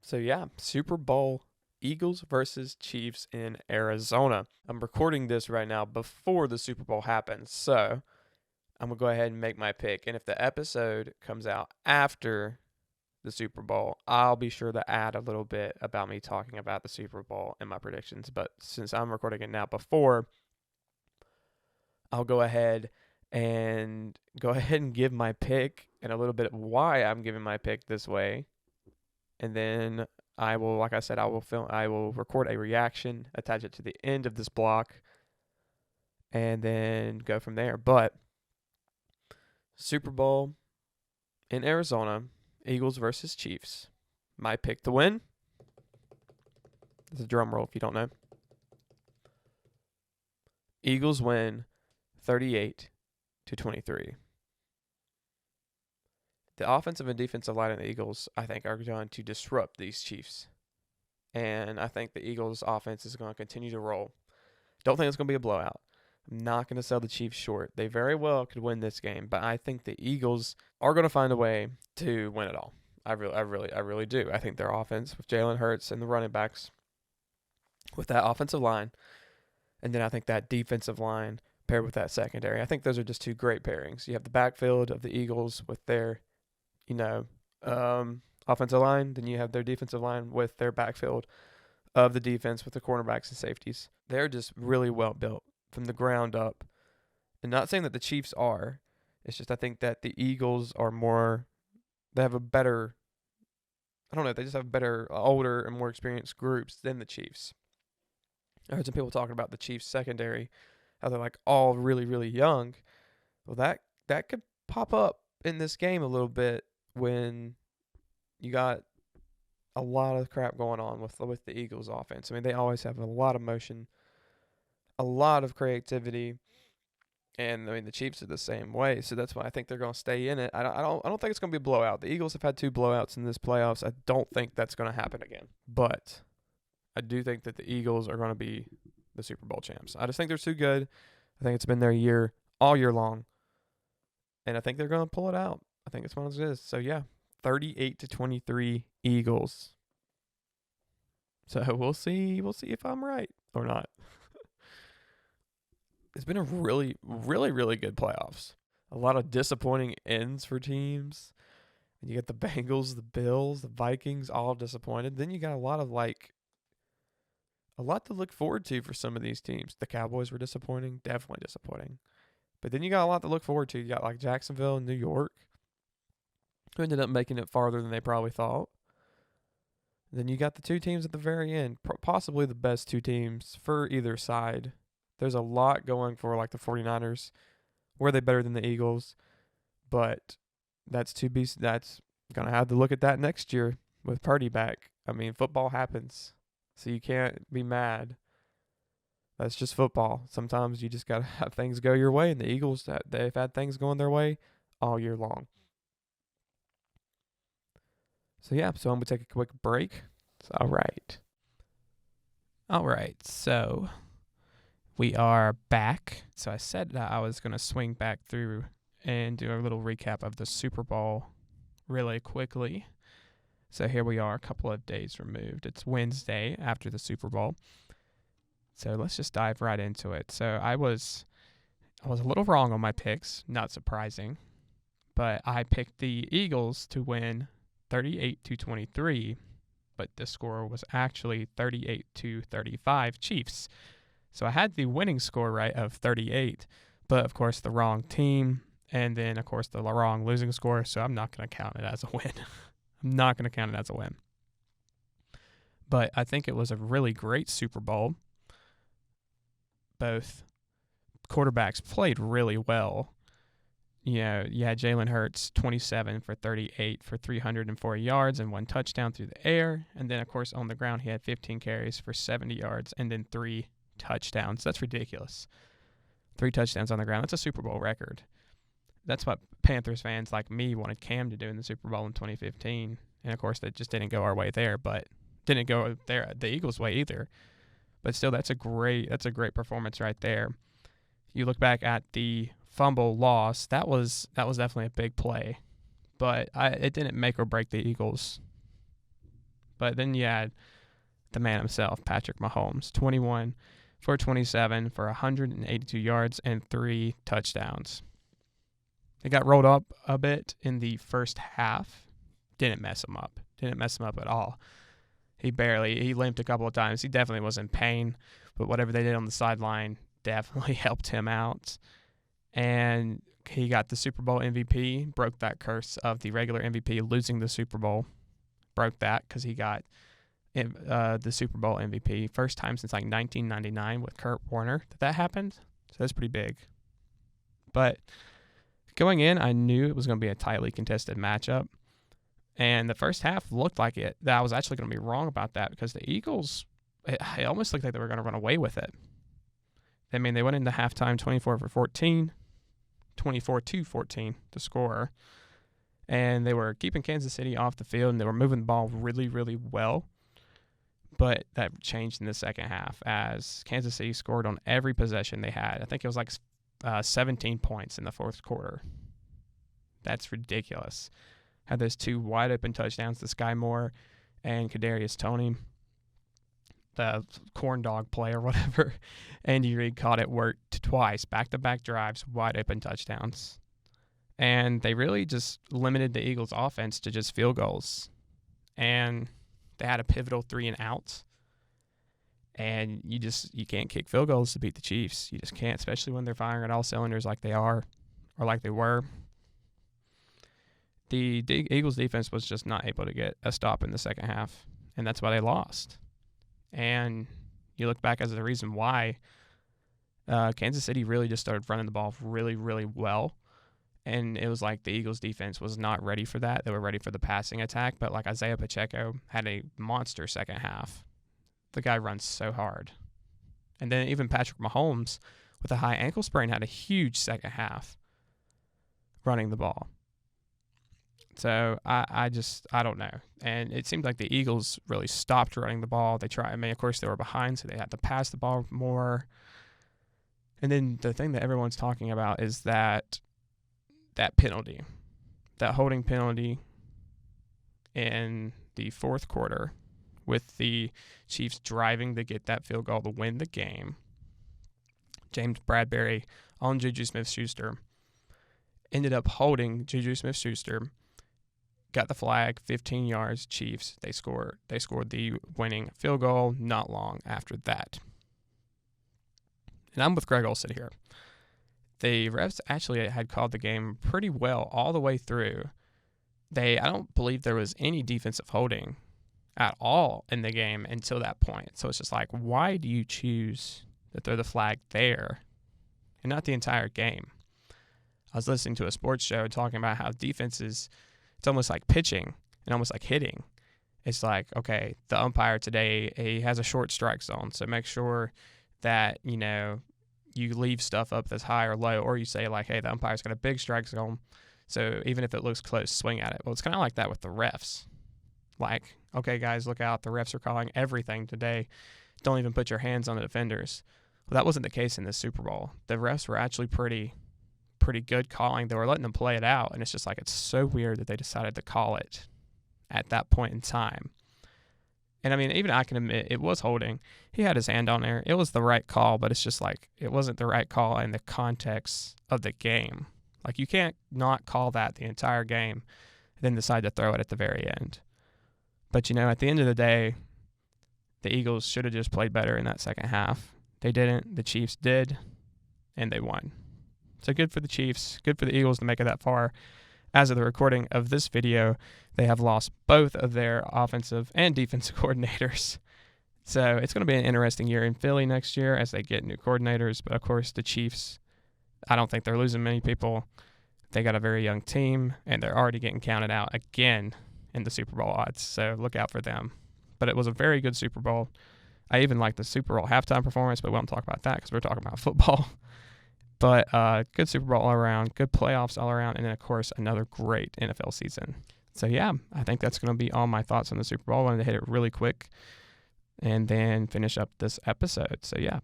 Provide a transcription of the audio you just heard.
So yeah, Super Bowl, Eagles versus Chiefs in Arizona. I'm recording this right now before the Super Bowl happens. So I'm going to go ahead and make my pick. And if the episode comes out after the Super Bowl, I'll be sure to add a little bit about me talking about the Super Bowl and my predictions. But since I'm recording it now before, I'll go ahead and give my pick and a little bit of why I'm giving my pick this way. And then I will, like I said, I will record a reaction, attach it to the end of this block, and then go from there. But Super Bowl in Arizona, Eagles versus Chiefs. My pick to win. There's a drum roll if you don't know. Eagles win 38-23. The offensive and defensive line of the Eagles, I think, are going to disrupt these Chiefs. And I think the Eagles' offense is going to continue to roll. Don't think it's going to be a blowout. I'm not going to sell the Chiefs short. They very well could win this game, but I think the Eagles are going to find a way to win it all. I really do. I think their offense with Jalen Hurts and the running backs, with that offensive line, and then I think that defensive line paired with that secondary. I think those are just two great pairings. You have the backfield of the Eagles with their, offensive line. Then you have their defensive line with their backfield of the defense with the cornerbacks and safeties. They're just really well built from the ground up. And not saying that the Chiefs are. It's just I think that the Eagles are more, they have a better, they just have better, older and more experienced groups than the Chiefs. I heard some people talking about the Chiefs secondary, how they're like all really, really young. Well, that could pop up in this game a little bit when you got a lot of crap going on with the Eagles offense. I mean, they always have a lot of motion, a lot of creativity, and I mean the Chiefs are the same way. So that's why I think they're going to stay in it. I don't think it's going to be a blowout. The Eagles have had 2 blowouts in this playoffs. I don't think that's going to happen again. But I do think that the Eagles are going to be the Super Bowl champs. I just think they're too good. I think it's been their year all year long, and I think they're going to pull it out. I think it's one of those. So yeah, 38-23 Eagles. So we'll see if I'm right or not. It's been a really, really, really good playoffs. A lot of disappointing ends for teams. And you get the Bengals, the Bills, the Vikings, all disappointed. Then you got a lot to look forward to for some of these teams. The Cowboys were disappointing, definitely disappointing. But then you got a lot to look forward to. You got like Jacksonville and New York, who ended up making it farther than they probably thought. Then you got the 2 teams at the very end, possibly the best 2 teams for either side. There's a lot going for like the 49ers. Were they better than the Eagles? But that's going to have to look at that next year with Purdy back. I mean, football happens, so you can't be mad. That's just football. Sometimes you just got to have things go your way, and the Eagles, they've had things going their way all year long. So yeah, so I'm going to take a quick break. All right, so we are back. So I said that I was going to swing back through and do a little recap of the Super Bowl really quickly. So here we are, a couple of days removed. It's Wednesday after the Super Bowl. So let's just dive right into it. So I was a little wrong on my picks, not surprising. But I picked the Eagles to win 38-23, but the score was actually 38-35 Chiefs. So I had the winning score right of 38, but of course the wrong team, and then of course the wrong losing score, so I'm not going to count it as a win. I'm not going to count it as a win. But I think it was a really great Super Bowl. Both quarterbacks played really well. You had Jalen Hurts, 27 for 38 for 304 yards and 1 touchdown through the air. And then, of course, on the ground, he had 15 carries for 70 yards and then 3 touchdowns. That's ridiculous. 3 touchdowns on the ground. That's a Super Bowl record. That's what Panthers fans like me wanted Cam to do in the Super Bowl in 2015. And, of course, that just didn't go our way there, but didn't go there the Eagles' way either. But still, that's a great performance right there. You look back at the fumble loss, that was definitely a big play, but it didn't make or break the Eagles. But then you had the man himself, Patrick Mahomes, 21 for 27 for 182 yards and 3 touchdowns. It got rolled up a bit in the first half. Didn't mess him up at all. He limped a couple of times. He definitely was in pain, but whatever they did on the sideline definitely helped him out. And he got the Super Bowl MVP, broke that curse of the regular MVP losing the Super Bowl. Broke that because he got the Super Bowl MVP. First time since like 1999 with Kurt Warner that happened. So that's pretty big. But going in, I knew it was going to be a tightly contested matchup. And the first half looked like it. That I was actually going to be wrong about that because the Eagles, it almost looked like they were going to run away with it. I mean, they went into halftime 24-14 to score. And they were keeping Kansas City off the field, and they were moving the ball really, really well. But that changed in the second half as Kansas City scored on every possession they had. I think it was like 17 points in the fourth quarter. That's ridiculous. Had those 2 wide open touchdowns to Sky Moore and Kadarius Toney, the corn dog play or whatever. Andy Reid caught it, worked twice, back-to-back drives, wide open touchdowns. And they really just limited the Eagles' offense to just field goals. And they had a pivotal 3-and-out. And you can't kick field goals to beat the Chiefs. You just can't, especially when they're firing at all cylinders like they are or like they were. The Eagles' defense was just not able to get a stop in the second half, and that's why they lost. And you look back as the reason why Kansas City really just started running the ball really, really well. And it was like the Eagles' defense was not ready for that. They were ready for the passing attack, but like Isaiah Pacheco had a monster second half. The guy runs so hard. And then even Patrick Mahomes with a high ankle sprain had a huge second half running the ball. So I don't know. And it seemed like the Eagles really stopped running the ball. They tried. I mean, of course, they were behind, so they had to pass the ball more. And then the thing that everyone's talking about is that penalty, that holding penalty in the fourth quarter with the Chiefs driving to get that field goal to win the game. James Bradbury on Juju Smith-Schuster ended up holding Juju Smith-Schuster. Got the flag, 15 yards, Chiefs. They scored the winning field goal not long after that. And I'm with Greg Olsen here. The refs actually had called the game pretty well all the way through. I don't believe there was any defensive holding at all in the game until that point. So it's just like, why do you choose to throw the flag there and not the entire game? I was listening to a sports show talking about how defenses, it's almost like pitching and almost like hitting. It's like, okay, the umpire today, he has a short strike zone, so make sure that, you leave stuff up that's high or low, or you say like, hey, the umpire's got a big strike zone, so even if it looks close, swing at it. Well, it's kind of like that with the refs. Like, okay, guys, look out, the refs are calling everything today. Don't even put your hands on the defenders. Well, that wasn't the case in the Super Bowl. The refs were actually pretty good calling. They were letting them play it out, and it's just like, it's so weird that they decided to call it at that point in time. And I mean, even I can admit it was holding. He had his hand on there. It was the right call, but it's just like, it wasn't the right call in the context of the game. Like, you can't not call that the entire game and then decide to throw it at the very end. But, at the end of the day, the Eagles should have just played better in that second half. They didn't. The Chiefs did, and they won. So good for the Chiefs. Good for the Eagles to make it that far. As of the recording of this video, they have lost both of their offensive and defensive coordinators. So it's going to be an interesting year in Philly next year as they get new coordinators. But, of course, the Chiefs, I don't think they're losing many people. They got a very young team, and they're already getting counted out again in the Super Bowl odds. So look out for them. But it was a very good Super Bowl. I even liked the Super Bowl halftime performance, but we won't talk about that because we're talking about football. But good Super Bowl all around, good playoffs all around, and then, of course, another great NFL season. So, yeah, I think that's going to be all my thoughts on the Super Bowl. I wanted to hit it really quick and then finish up this episode. So, yeah,